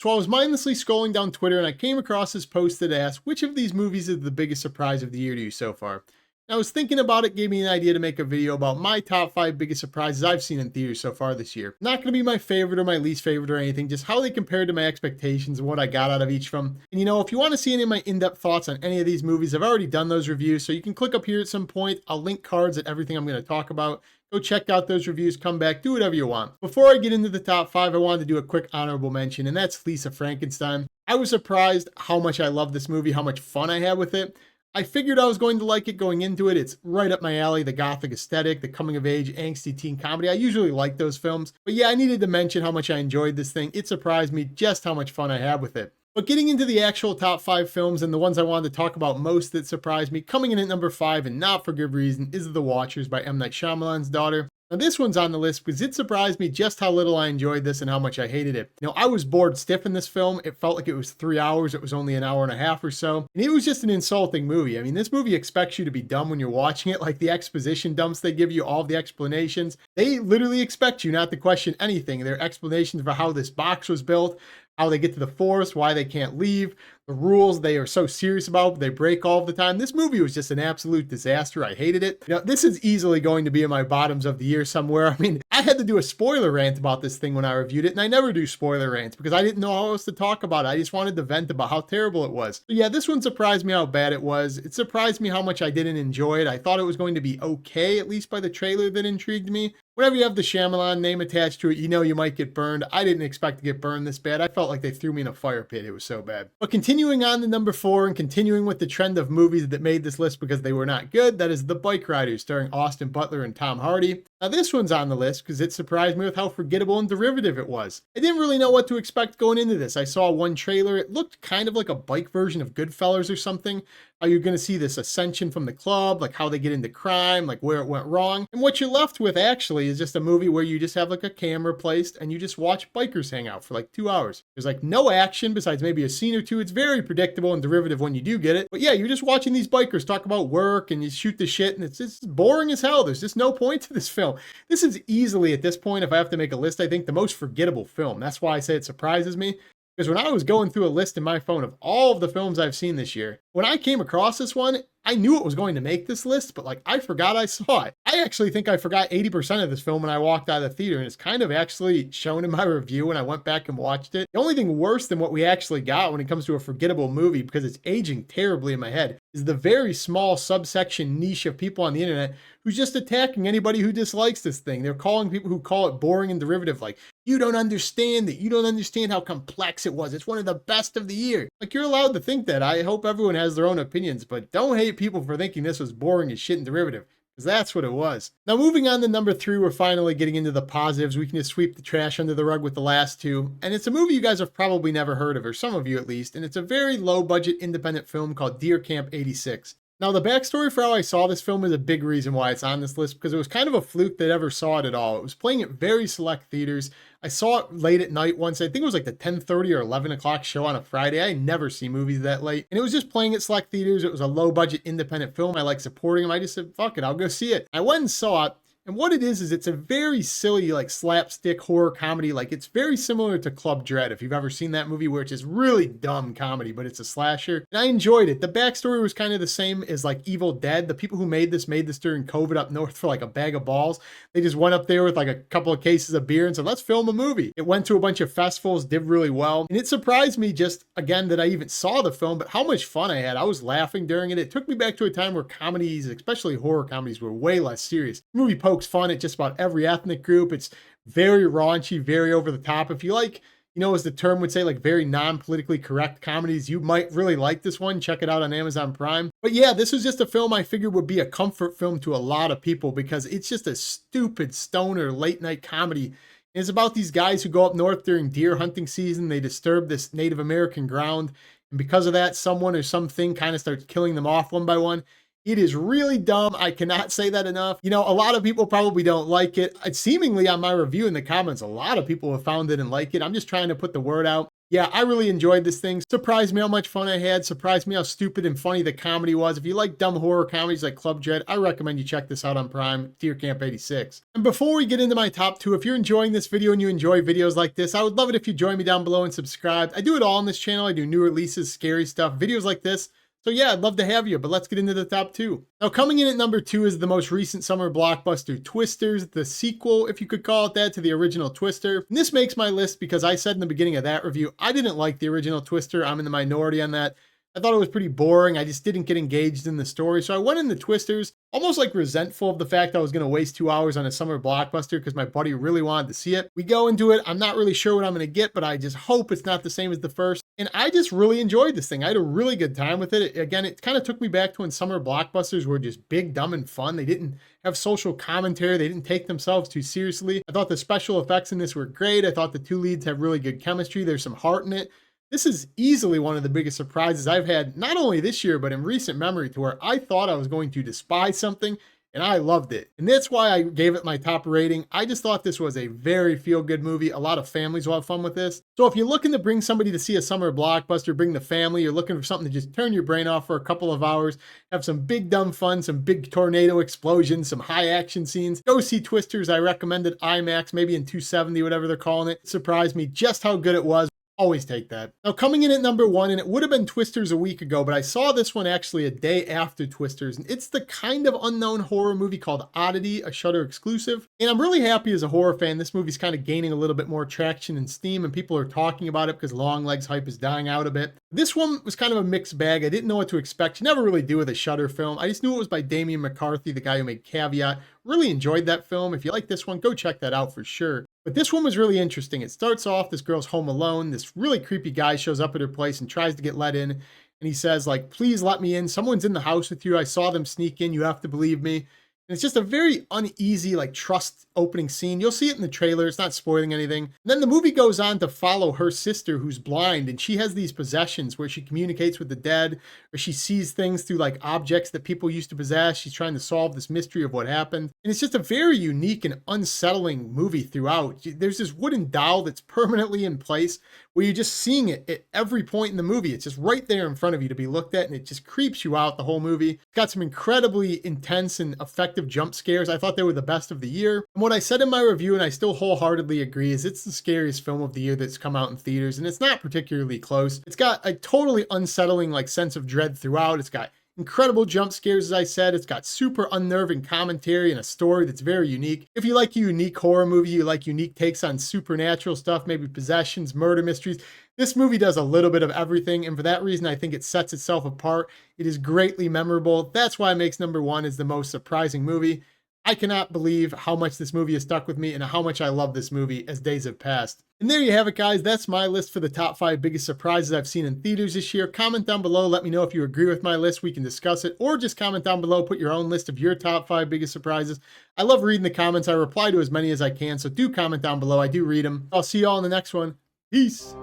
So I was mindlessly scrolling down Twitter and I came across this post that asked, which of these movies is the biggest surprise of the year to you so far? And I was thinking about it, gave me an idea to make a video about my top 5 biggest surprises I've seen in theaters so far this year. Not going to be my favorite or my least favorite or anything, just how they compared to my expectations and what I got out of each of them. And if you want to see any of my in-depth thoughts on any of these movies, I've already done those reviews, so you can click up here at some point. I'll link cards at everything I'm going to talk about. Go check out those reviews, come back, do whatever you want. Before I get into the top 5, I wanted to do a quick honorable mention, and that's Lisa Frankenstein. I was surprised how much I love this movie, how much fun I had with it. I figured I was going to like it going into it. It's right up my alley, the gothic aesthetic, the coming-of-age, angsty teen comedy. I usually like those films. But yeah, I needed to mention how much I enjoyed this thing. It surprised me just how much fun I had with it. But getting into the actual top 5 films and the ones I wanted to talk about most that surprised me, coming in at number 5 and not for good reason is The Watchers by M. Night Shyamalan's daughter. Now this one's on the list because it surprised me just how little I enjoyed this and how much I hated it. I was bored stiff in this film. It felt like it was 3 hours. It was only an hour and a half or so. And it was just an insulting movie. I mean, this movie expects you to be dumb when you're watching it, like the exposition dumps they give you, all the explanations. They literally expect you not to question anything. Their explanations for how this box was built, how they get to the forest, why they can't leave, the rules they are so serious about, they break all the time. This movie was just an absolute disaster. I hated it. This is easily going to be in my bottoms of the year somewhere. I mean, I had to do a spoiler rant about this thing when I reviewed it, and I never do spoiler rants because I didn't know how else to talk about it. I just wanted to vent about how terrible it was. So yeah, this one surprised me how bad it was. It surprised me how much I didn't enjoy it. I thought it was going to be okay, at least by the trailer that intrigued me. Whenever you have the Shyamalan name attached to it, you might get burned. I didn't expect to get burned this bad. I felt like they threw me in a fire pit. It was so bad. But continuing on to number 4 and continuing with the trend of movies that made this list because they were not good, that is The Bikeriders starring Austin Butler and Tom Hardy. Now this one's on the list because it surprised me with how forgettable and derivative it was. I didn't really know what to expect going into this. I saw one trailer. It looked kind of like a bike version of Goodfellas or something. How you're going to see this ascension from the club, like how they get into crime, like where it went wrong. And what you're left with actually is just a movie where you just have like a camera placed and you just watch bikers hang out for like 2 hours. There's like no action besides maybe a scene or two. It's very predictable and derivative when you do get it. But yeah, you're just watching these bikers talk about work and you shoot the shit and it's just boring as hell. There's just no point to this film. This is easily at this point, if I have to make a list, I think the most forgettable film. That's why I say it surprises me. Because when I was going through a list in my phone of all of the films I've seen this year, when I came across this one, I knew it was going to make this list, but I forgot I saw it. I actually think I forgot 80% of this film when I walked out of the theater, and it's kind of actually shown in my review when I went back and watched it. The only thing worse than what we actually got when it comes to a forgettable movie, because it's aging terribly in my head, is the very small subsection niche of people on the internet who's just attacking anybody who dislikes this thing. They're calling people who call it boring and derivative, like, you don't understand it. You don't understand how complex it was. It's one of the best of the year. Like, you're allowed to think that. I hope everyone has their own opinions, but don't hate people for thinking this was boring as shit and derivative, because that's what it was. Now, moving on to number 3, we're finally getting into the positives. We can just sweep the trash under the rug with the last two. And it's a movie you guys have probably never heard of, or some of you at least, and it's a very low-budget independent film called Deer Camp 86. Now, the backstory for how I saw this film is a big reason why it's on this list, because it was kind of a fluke that I ever saw it at all. It was playing at very select theaters. I saw it late at night once. I think it was like the 10:30 or 11 o'clock show on a Friday. I never see movies that late. And it was just playing at select theaters. It was a low-budget independent film. I like supporting them. I just said, fuck it, I'll go see it. I went and saw it. And what it is it's a very silly, slapstick horror comedy. It's very similar to Club Dread, if you've ever seen that movie, where it's just really dumb comedy, but it's a slasher. And I enjoyed it. The backstory was kind of the same as Evil Dead. The people who made this during COVID up north for a bag of balls. They just went up there with a couple of cases of beer and said, let's film a movie. It went to a bunch of festivals, did really well. And it surprised me just, again, that I even saw the film, but how much fun I had. I was laughing during it. It took me back to a time where comedies, especially horror comedies, were way less serious. The movie pokes fun at just about every ethnic group. It's very raunchy, very over the top. If you as the term would say, very non-politically correct comedies, you might really like this one. Check it out on Amazon Prime. But yeah, this was just a film I figured would be a comfort film to a lot of people because it's just a stupid stoner late night comedy. And it's about these guys who go up north during deer hunting season. They disturb this Native American ground. And because of that, someone or something kind of starts killing them off one by one. It is really dumb. I cannot say that enough. A lot of people probably don't like it. Seemingly on my review in the comments, a lot of people have found it and like it. I'm just trying to put the word out. Yeah, I really enjoyed this thing. Surprised me how much fun I had. Surprised me how stupid and funny the comedy was. If you like dumb horror comedies like Club Dread, I recommend you check this out on Prime, Deer Camp 86. And before we get into my top 2, if you're enjoying this video and you enjoy videos like this, I would love it if you join me down below and subscribe. I do it all on this channel. I do new releases, scary stuff, videos like this. So yeah, I'd love to have you, but let's get into the top 2. Now coming in at number 2 is the most recent summer blockbuster, Twisters, the sequel, if you could call it that, to the original Twister. And this makes my list because I said in the beginning of that review, I didn't like the original Twister. I'm in the minority on that. I thought it was pretty boring. I just didn't get engaged in the story. So I went into Twisters almost like resentful of the fact I was going to waste 2 hours on a summer blockbuster because my buddy really wanted to see it. We go into it. I'm not really sure what I'm going to get, but I just hope it's not the same as the first. And I just really enjoyed this thing. I had a really good time with it. Again, it kind of took me back to when summer blockbusters were just big, dumb, and fun. They didn't have social commentary. They didn't take themselves too seriously. I thought the special effects in this were great. I thought the 2 leads have really good chemistry. There's some heart in it. This is easily one of the biggest surprises I've had, not only this year, but in recent memory, to where I thought I was going to despise something, and I loved it. And that's why I gave it my top rating. I just thought this was a very feel-good movie. A lot of families will have fun with this. So if you're looking to bring somebody to see a summer blockbuster, bring the family, you're looking for something to just turn your brain off for a couple of hours, have some big dumb fun, some big tornado explosions, some high action scenes, go see Twisters. I recommend it IMAX, maybe in 270, whatever they're calling it. It surprised me just how good it was. Always take that. Now coming in at number 1, and it would have been Twisters a week ago, but I saw this one actually a day after Twisters, and it's the kind of unknown horror movie called Oddity, a Shudder exclusive. And I'm really happy as a horror fan, this movie's kind of gaining a little bit more traction and steam, and people are talking about it because Longlegs hype is dying out a bit. This one was kind of a mixed bag. I didn't know what to expect. You never really do with a Shudder film. I just knew it was by Damien McCarthy, the guy who made Caveat. Really enjoyed that film. If you like this one, go check that out for sure. But this one was really interesting. It starts off, this girl's home alone. This really creepy guy shows up at her place and tries to get let in. And he says, like, please let me in. Someone's in the house with you. I saw them sneak in. You have to believe me. And it's just a very uneasy, like, trust opening scene. You'll see it in the trailer. It's not spoiling anything. And then the movie goes on to follow her sister who's blind, and she has these possessions where she communicates with the dead, or she sees things through like objects that people used to possess. She's trying to solve this mystery of what happened. And it's just a very unique and unsettling movie throughout. There's this wooden doll that's permanently in place where you're just seeing it at every point in the movie. It's just right there in front of you to be looked at, and it just creeps you out the whole movie. It's got some incredibly intense and effective jump scares. I thought they were the best of the year. And what I said in my review, and I still wholeheartedly agree, is it's the scariest film of the year that's come out in theaters, and it's not particularly close. It's got a totally unsettling like sense of dread throughout. It's got incredible jump scares, as I said. It's got super unnerving commentary and a story that's very unique. If you like a unique horror movie, you like unique takes on supernatural stuff, maybe possessions, murder mysteries, this movie does a little bit of everything, and for that reason, I think it sets itself apart. It is greatly memorable. That's why it makes number 1 as the most surprising movie. I cannot believe how much this movie has stuck with me and how much I love this movie as days have passed. And there you have it, guys. That's my list for the top 5 biggest surprises I've seen in theaters this year. Comment down below. Let me know if you agree with my list. We can discuss it. Or just comment down below. Put your own list of your top 5 biggest surprises. I love reading the comments. I reply to as many as I can. So do comment down below. I do read them. I'll see you all in the next one. Peace.